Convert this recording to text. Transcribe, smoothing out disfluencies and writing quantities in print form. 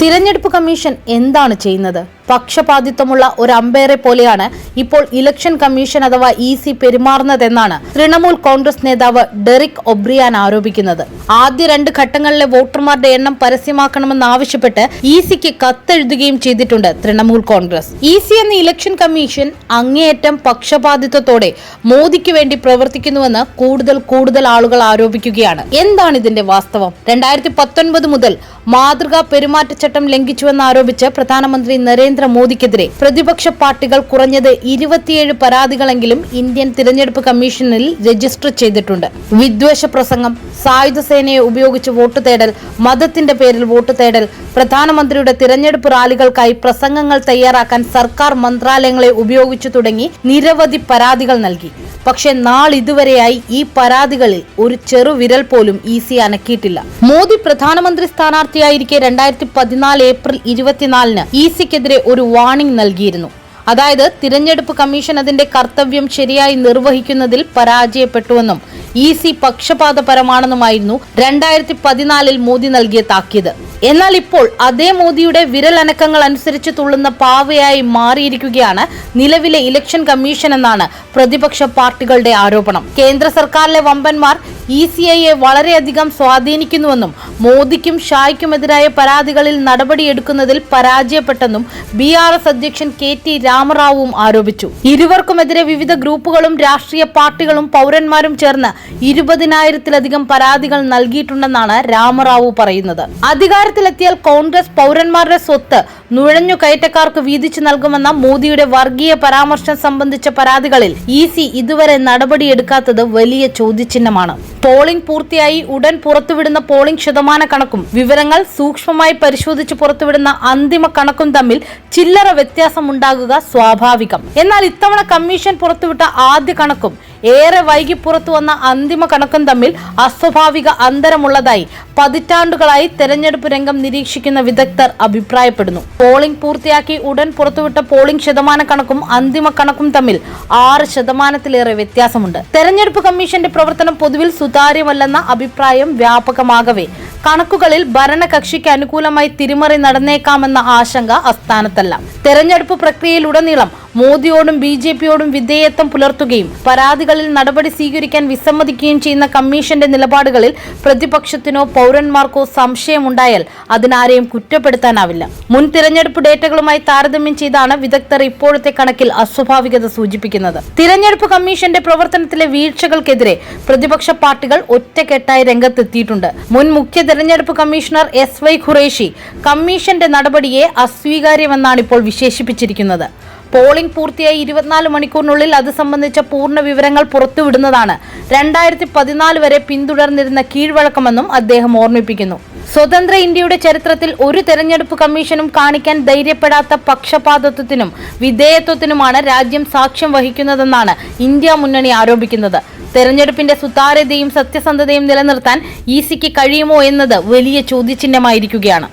തിരഞ്ഞെടുപ്പ് കമ്മീഷൻ എന്താണ് ചെയ്യുന്നത്? പക്ഷപാതിത്വമുള്ള ഒരു അമ്പയറെ പോലെയാണ് ഇപ്പോൾ ഇലക്ഷൻ കമ്മീഷൻ അഥവാ ഇസി പെരുമാറുന്നതെന്നാണ് തൃണമൂൽ കോൺഗ്രസ് നേതാവ് ഡെറിക് ഒബ്രിയാൻ ആരോപിക്കുന്നത്. ആദ്യ 2 ഘട്ടങ്ങളിലെ വോട്ടർമാരുടെ എണ്ണം പരസ്യമാക്കണമെന്നാവശ്യപ്പെട്ട് ഇസിക്ക് കത്തെഴുതുകയും ചെയ്തിട്ടുണ്ട് തൃണമൂൽ കോൺഗ്രസ്. ഇസി എന്ന ഇലക്ഷൻ കമ്മീഷൻ അങ്ങേയറ്റം പക്ഷപാതിത്വത്തോടെ മോദിക്ക് വേണ്ടി പ്രവർത്തിക്കുന്നുവെന്ന് കൂടുതൽ ആളുകൾ ആരോപിക്കുകയാണ്. എന്താണ് ഇതിന്റെ വാസ്തവം? 2019 മുതൽ മാതൃകാ പെരുമാറ്റച്ചട്ടം ലംഘിച്ചുവെന്നാരോപിച്ച് പ്രധാനമന്ത്രി നരേന്ദ്രമോദിക്കെതിരെ പ്രതിപക്ഷ പാർട്ടികൾ കുറഞ്ഞത് 27 പരാതികളെങ്കിലും ഇന്ത്യൻ തിരഞ്ഞെടുപ്പ് കമ്മീഷനിൽ രജിസ്റ്റർ ചെയ്തിട്ടുണ്ട്. വിദ്വേഷ പ്രസംഗം, സായുധ സേനയെ ഉപയോഗിച്ച് വോട്ട് തേടൽ, മതത്തിന്റെ പേരിൽ വോട്ട് തേടൽ, പ്രധാനമന്ത്രിയുടെ തിരഞ്ഞെടുപ്പ് റാലികൾക്കായി പ്രസംഗങ്ങൾ തയ്യാറാക്കാൻ സർക്കാർ മന്ത്രാലയങ്ങളെ ഉപയോഗിച്ചു തുടങ്ങി നിരവധി പരാതികൾ നൽകി. പക്ഷേ നാളിതുവരെയായി ഈ പരാതികളിൽ ഒരു ചെറുവിരൽ പോലും ഇസി അനക്കിയിട്ടില്ല. മോദി പ്രധാനമന്ത്രി സ്ഥാനാർത്ഥിയായിരിക്കെ 2014 ഏപ്രിൽ 24-ന് ഇസിക്കെതിരെ ഒരു വാർണിംഗ് നൽകിയിരുന്നു. അതായത് തിരഞ്ഞെടുപ്പ് കമ്മീഷൻ അതിന്റെ കർത്തവ്യം ശരിയായി നിർവഹിക്കുന്നതിൽ പരാജയപ്പെട്ടുവെന്നും ഇസി പക്ഷപാതപരമാണെന്നുമായിരുന്നു 2014-ൽ മോദി നൽകിയ താക്കീത്. എന്നാൽ ഇപ്പോൾ അതേ മോദിയുടെ വിരലനക്കങ്ങൾ അനുസരിച്ച് തുള്ളുന്ന പാവയായി മാറിയിരിക്കുകയാണ് നിലവിലെ ഇലക്ഷൻ കമ്മീഷൻ എന്നാണ് പ്രതിപക്ഷ പാർട്ടികളുടെ ആരോപണം. കേന്ദ്ര സർക്കാരിലെ വമ്പന്മാർ ഇസിഐയെ വളരെയധികം സ്വാധീനിക്കുന്നുവെന്നും മോദിക്കും ഷായ്ക്കുമെതിരായ പരാതികളിൽ നടപടിയെടുക്കുന്നതിൽ പരാജയപ്പെട്ടെന്നും BRS അധ്യക്ഷൻ KT രാമറാവുവും ആരോപിച്ചു. ഇരുവർക്കുമെതിരെ വിവിധ ഗ്രൂപ്പുകളും രാഷ്ട്രീയ പാർട്ടികളും പൗരന്മാരും ചേർന്ന് 20,000-ലധികം പരാതികൾ നൽകിയിട്ടുണ്ടെന്നാണ് രാമറാവു പറയുന്നത്. അധികാരത്തിലെത്തിയാൽ കോൺഗ്രസ് പൗരന്മാരുടെ സ്വത്ത് നുഴഞ്ഞു കയറ്റക്കാർക്ക് വീതിച്ചു നൽകുമെന്ന മോദിയുടെ വർഗീയ പരാമർശം സംബന്ധിച്ച പരാതികളിൽ ഇസി ഇതുവരെ നടപടിയെടുക്കാത്തത് വലിയ ചോദ്യചിഹ്നമാണ്. പോളിംഗ് പൂർത്തിയായി ഉടൻ പുറത്തുവിടുന്ന പോളിംഗ് ശതമാന കണക്കും വിവരങ്ങൾ സൂക്ഷ്മമായി പരിശോധിച്ച് പുറത്തുവിടുന്ന അന്തിമ കണക്കും തമ്മിൽ ചില്ലറ വ്യത്യാസമുണ്ടാകുക സ്വാഭാവികം. എന്നാൽ ഇത്തവണ കമ്മീഷൻ പുറത്തുവിട്ട ആദ്യ കണക്കും ഏറെ വൈകി പുറത്തു വന്ന അന്തിമ കണക്കും തമ്മിൽ അസ്വാഭാവിക അന്തരമുള്ളതായി പതിറ്റാണ്ടുകളായി തെരഞ്ഞെടുപ്പ് രംഗം നിരീക്ഷിക്കുന്ന വിദഗ്ധർ അഭിപ്രായപ്പെടുന്നു. പോളിംഗ് പൂർത്തിയാക്കി ഉടൻ പുറത്തുവിട്ട പോളിംഗ് ശതമാന കണക്കും അന്തിമ കണക്കും തമ്മിൽ 6%-ലേറെ വ്യത്യാസമുണ്ട്. തെരഞ്ഞെടുപ്പ് കമ്മീഷന്റെ പ്രവർത്തനം പൊതുവിൽ സുതാര്യമല്ലെന്ന അഭിപ്രായം വ്യാപകമാകവേ കണക്കുകളിൽ ഭരണകക്ഷിക്ക് അനുകൂലമായി തിരിമറി നടന്നേക്കാമെന്ന ആശങ്ക അസ്ഥാനത്തല്ല. തെരഞ്ഞെടുപ്പ് പ്രക്രിയയിലുടനീളം മോദിയോടും BJPയോടും വിധേയത്വം പുലർത്തുകയും പരാതികളിൽ നടപടി സ്വീകരിക്കാൻ വിസമ്മതിക്കുകയും ചെയ്യുന്ന കമ്മീഷന്റെ നിലപാടുകളിൽ പ്രതിപക്ഷത്തിനോ പൗരന്മാർക്കോ സംശയമുണ്ടായാൽ അതിനാരെയും കുറ്റപ്പെടുത്താനാവില്ല. മുൻ തിരഞ്ഞെടുപ്പ് ഡേറ്റകളുമായി താരതമ്യം ചെയ്താണ് വിദഗ്ധർ ഇപ്പോഴത്തെ കണക്കിൽ അസ്വാഭാവികത സൂചിപ്പിക്കുന്നത്. തിരഞ്ഞെടുപ്പ് കമ്മീഷന്റെ പ്രവർത്തനത്തിലെ വീഴ്ചകൾക്കെതിരെ പ്രതിപക്ഷ പാർട്ടികൾ ഒറ്റക്കെട്ടായി രംഗത്തെത്തിയിട്ടുണ്ട്. മുൻ മുഖ്യ തെരഞ്ഞെടുപ്പ് കമ്മീഷണർ SY ഖുറേഷി കമ്മീഷന്റെ നടപടിയെ അസ്വീകാര്യമെന്നാണ് ഇപ്പോൾ വിശേഷിപ്പിച്ചിരിക്കുന്നത്. പോളിംഗ് പൂർത്തിയായി 24 മണിക്കൂറിനുള്ളിൽ അത് സംബന്ധിച്ച പൂർണ്ണ വിവരങ്ങൾ പുറത്തുവിടുന്നതാണ് 2014 വരെ പിന്തുടർന്നിരുന്ന കീഴ്വഴക്കമെന്നും അദ്ദേഹം ഓർമ്മിപ്പിക്കുന്നു. സ്വതന്ത്ര ഇന്ത്യയുടെ ചരിത്രത്തിൽ ഒരു തെരഞ്ഞെടുപ്പ് കമ്മീഷനും കാണിക്കാൻ ധൈര്യപ്പെടാത്ത പക്ഷപാതത്വത്തിനും വിധേയത്വത്തിനുമാണ് രാജ്യം സാക്ഷ്യം വഹിക്കുന്നതെന്നാണ് ഇന്ത്യ മുന്നണി ആരോപിക്കുന്നത്. തെരഞ്ഞെടുപ്പിന്റെ സുതാര്യതയും സത്യസന്ധതയും നിലനിർത്താൻ ഇസിക്ക് കഴിയുമോ എന്നത് വലിയ ചോദ്യചിഹ്നമായിരിക്കുകയാണ്.